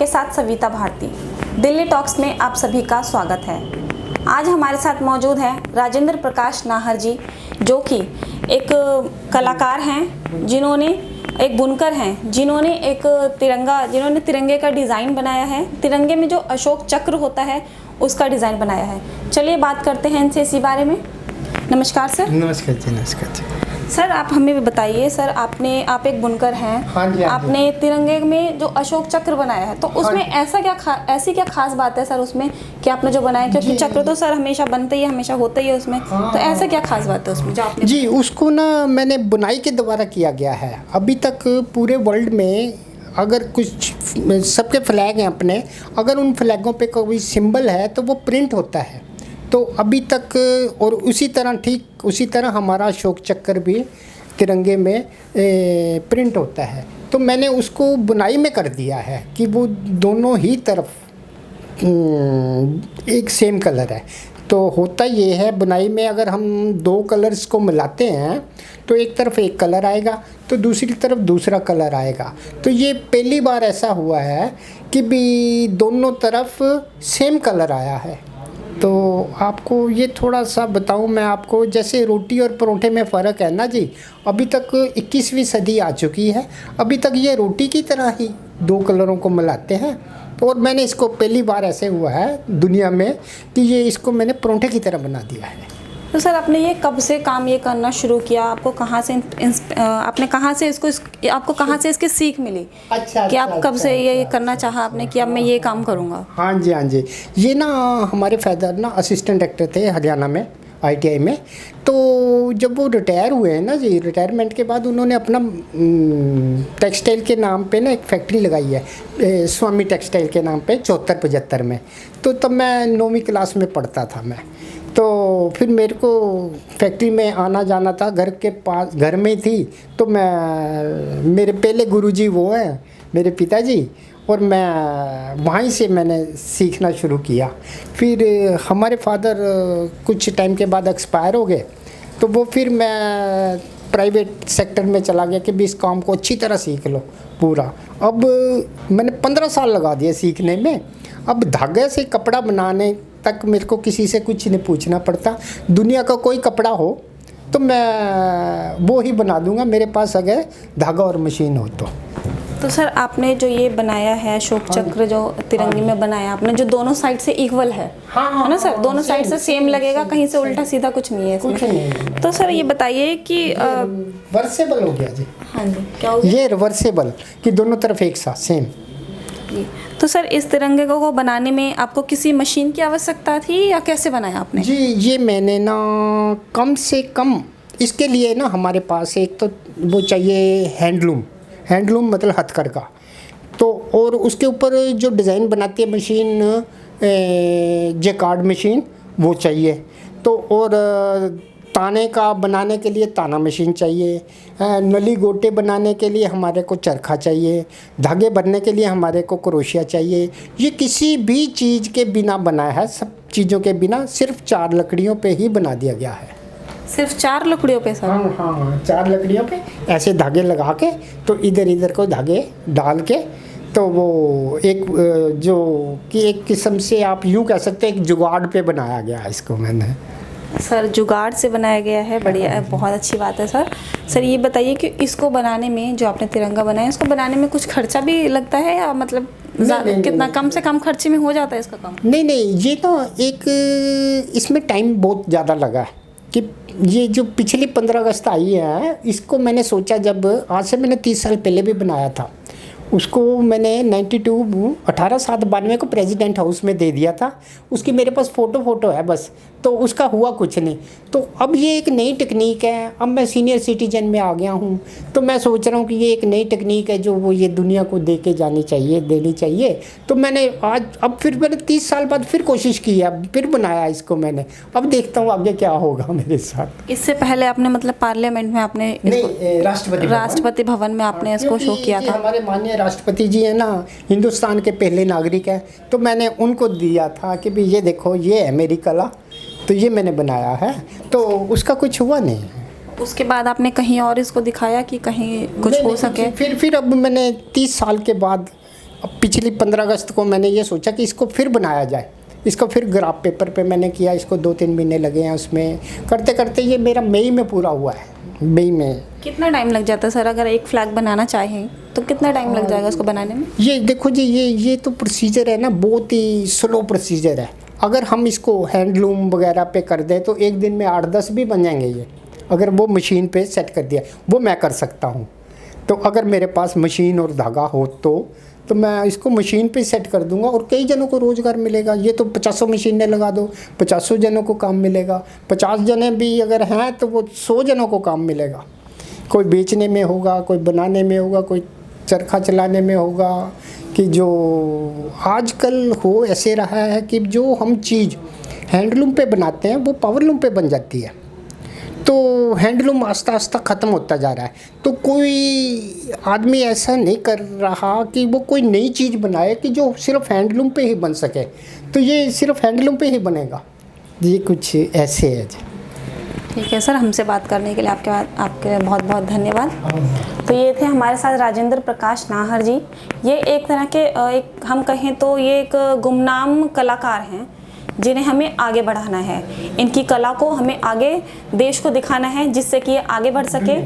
आपके साथ सविता भारती। दिल्ली टॉक्स में आप सभी का स्वागत है। आज हमारे साथ मौजूद है राजेंद्र प्रकाश नाहर जी, जो कि एक कलाकार हैं, जिन्होंने एक बुनकर हैं, जिन्होंने तिरंगे का डिज़ाइन बनाया है। तिरंगे में जो अशोक चक्र होता है उसका डिज़ाइन बनाया है। चलिए बात करते हैं इनसे इसी बारे में। नमस्कार सर। नमस्कार जी। नमस्कार जी। सर आप हमें भी बताइए, सर आप एक बुनकर हैं। हाँ जी, आपने तिरंगे में जो अशोक चक्र बनाया है, तो उसमें ऐसी क्या खास बात है सर उसमें कि आपने जो बनाया, क्योंकि चक्र तो सर हमेशा बनते ही है, हमेशा होता ही है उसमें। तो ऐसा क्या खास बात है उसमें जो आपने जी उसको ना मैंने बुनाई के द्वारा किया गया है। अभी तक पूरे वर्ल्ड में अगर कुछ सबके फ्लैग हैं अपने, अगर उन फ्लैगों पे कोई सिंबल है तो वो प्रिंट होता है। तो अभी तक और ठीक उसी तरह हमारा अशोक चक्र भी तिरंगे में प्रिंट होता है। तो मैंने उसको बुनाई में कर दिया है कि वो दोनों ही तरफ एक सेम कलर है। तो होता ये है, बुनाई में अगर हम दो कलर्स को मिलाते हैं तो एक तरफ एक कलर आएगा तो दूसरी तरफ दूसरा कलर आएगा। तो ये पहली बार ऐसा हुआ है कि भी दोनों तरफ सेम कलर आया है। तो आपको ये थोड़ा सा बताऊं मैं आपको, जैसे रोटी और परोठे में फ़र्क है ना जी। अभी तक 21वीं सदी आ चुकी है, अभी तक ये रोटी की तरह ही दो कलरों को मिलाते हैं। और मैंने इसको पहली बार ऐसे हुआ है दुनिया में कि इसको मैंने परोठे की तरह बना दिया है। तो सर आपने ये कब से काम ये करना शुरू किया? आपको कहाँ से आपको कहाँ से इसकी सीख मिली? अच्छा, कि आप कब से ये करना चाहा आपने कि अब मैं ये काम करूँगा? हाँ जी। ये ना हमारे फादर ना असिस्टेंट डायरेक्टर थे हरियाणा में, ITI में। तो जब वो रिटायर हुए हैं ना जी, रिटायरमेंट के बाद उन्होंने अपना टेक्सटाइल के नाम पे ना एक फैक्ट्री लगाई है, स्वामी टेक्सटाइल के नाम पे 74-75 में। तो तब मैं 9वीं क्लास में पढ़ता था मैं। तो फिर मेरे को फैक्ट्री में आना जाना था, घर के पास घर में थी। तो मेरे पहले गुरुजी वो हैं मेरे पिताजी, और मैं वहीं से मैंने सीखना शुरू किया। फिर हमारे फादर कुछ टाइम के बाद एक्सपायर हो गए, तो वो फिर मैं प्राइवेट सेक्टर में चला गया कि भी इस काम को अच्छी तरह सीख लो पूरा। अब मैंने 15 साल लगा दिए सीखने में। अब धागे से कपड़ा बनाने तक मेरे को किसी से कुछ नहीं पूछना पड़ता। दुनिया का कोई कपड़ा हो तो मैं वो ही बना दूंगा, मेरे पास अगर धागा और मशीन हो तो सर आपने जो ये बनाया है अशोक चक्र, जो तिरंगे में बनाया आपने, जो दोनों साइड से इक्वल है, है ना सर? दोनों साइड से सेम लगेगा, कहीं से उल्टा सीधा कुछ नहीं है इसमें। कुछ नहीं। तो सर ये बताइए कि रिवर्सेबल हो गया जी। हाँ जी, क्या हो गया? ये रिवर्सेबल कि दोनों तरफ एक साथ सेम। तो सर इस तिरंगे को बनाने में आपको किसी मशीन की आवश्यकता थी या कैसे बनाया आपने? जी ये मैंने ना कम से कम इसके लिए ना हमारे पास एक तो वो चाहिए हैंडलूम मतलब हथकरघा। तो और उसके ऊपर जो डिज़ाइन बनाती है मशीन, जेकार्ड मशीन, वो चाहिए। तो और ताने का बनाने के लिए ताना मशीन चाहिए, नली गोटे बनाने के लिए हमारे को चरखा चाहिए, धागे भरने के लिए हमारे को क्रोशिया चाहिए। ये किसी भी चीज़ के बिना बना है, सब चीज़ों के बिना सिर्फ 4 लकड़ियों पे ही बना दिया गया है। सिर्फ 4 लकड़ियों पे सर? हाँ 4 लकड़ियों पे ऐसे धागे लगा के, तो इधर को धागे डाल के, तो वो एक जो कि एक किस्म से आप यूँ कह सकते हैं एक जुगाड़ पे बनाया गया है इसको मैंने। सर जुगाड़ से बनाया गया है, बढ़िया है, बहुत अच्छी बात है सर। सर ये बताइए कि इसको बनाने में, जो आपने तिरंगा बनाया, इसको बनाने में कुछ खर्चा भी लगता है या मतलब कितना कम से कम खर्चे में हो जाता है इसका काम? नहीं, ये तो एक इसमें टाइम बहुत ज़्यादा लगा है कि ये जो पिछली 15 अगस्त आई है, इसको मैंने सोचा, जब आज से मैंने 30 साल पहले भी बनाया था उसको। मैंने 1892 को प्रेसिडेंट हाउस में दे दिया था। उसकी मेरे पास फ़ोटो है बस, तो उसका हुआ कुछ नहीं। तो अब ये एक नई टेक्निक है, अब मैं सीनियर सिटीजन में आ गया हूँ, तो मैं सोच रहा हूँ कि ये एक नई टेक्निक है जो वो ये दुनिया को देनी चाहिए। तो मैंने अब फिर मैंने 30 साल बाद फिर कोशिश की है, फिर बनाया इसको मैंने। अब देखता हूँ आगे क्या होगा मेरे साथ। इससे पहले आपने मतलब पार्लियामेंट में आपने राष्ट्रपति भवन में आपने इसको शो किया था? हमारे माननीय राष्ट्रपति जी है ना, हिंदुस्तान के पहले नागरिक हैं, तो मैंने उनको दिया था कि भी ये देखो, ये है मेरी कला, तो ये मैंने बनाया है। तो उसका कुछ हुआ नहीं। उसके बाद आपने कहीं और इसको दिखाया कि कहीं कुछ हो सके? फिर अब मैंने 30 साल के बाद अब पिछली 15 अगस्त को मैंने ये सोचा कि इसको फिर बनाया जाए, इसको फिर ग्राफ पेपर पे मैंने किया, इसको 2-3 महीने लगे हैं उसमें करते करते। ये मेरा मई में पूरा हुआ है, मई में। कितना टाइम लग जाता है सर, अगर एक फ्लैग बनाना चाहें तो कितना टाइम लग जाएगा उसको बनाने में? ये देखो जी, ये तो प्रोसीजर है ना, बहुत ही स्लो प्रोसीजर है। अगर हम इसको हैंडलूम वगैरह पे कर दें तो एक दिन में 8-10 भी बन जाएंगे ये, अगर वो मशीन पे सेट कर दिया। वो मैं कर सकता हूँ, तो अगर मेरे पास मशीन और धागा हो तो मैं इसको मशीन पे सेट कर दूंगा और कई जनों को रोज़गार मिलेगा। ये तो 50 मशीनें लगा दो, 50 जनों को काम मिलेगा। 50 जने भी अगर हैं तो वो 100 जनों को काम मिलेगा। कोई बेचने में होगा, कोई बनाने में होगा, कोई चरखा चलाने में होगा। कि जो आजकल हो ऐसे रहा है कि जो हम चीज़ हैंडलूम पे बनाते हैं वो पावरलूम पे बन जाती है, तो हैंडलूम आस्ता आस्ता ख़त्म होता जा रहा है। तो कोई आदमी ऐसा नहीं कर रहा कि वो कोई नई चीज़ बनाए कि जो सिर्फ हैंडलूम पे ही बन सके, तो ये सिर्फ हैंडलूम पे ही बनेगा। ये कुछ ऐसे है जी। ठीक है सर, हमसे बात करने के लिए आपके बहुत बहुत धन्यवाद। तो ये थे हमारे साथ राजेंद्र प्रकाश नाहर जी। ये एक तरह के एक हम कहें तो ये एक गुमनाम कलाकार हैं जिन्हें हमें आगे बढ़ाना है। इनकी कला को हमें आगे देश को दिखाना है जिससे कि ये आगे बढ़ सके।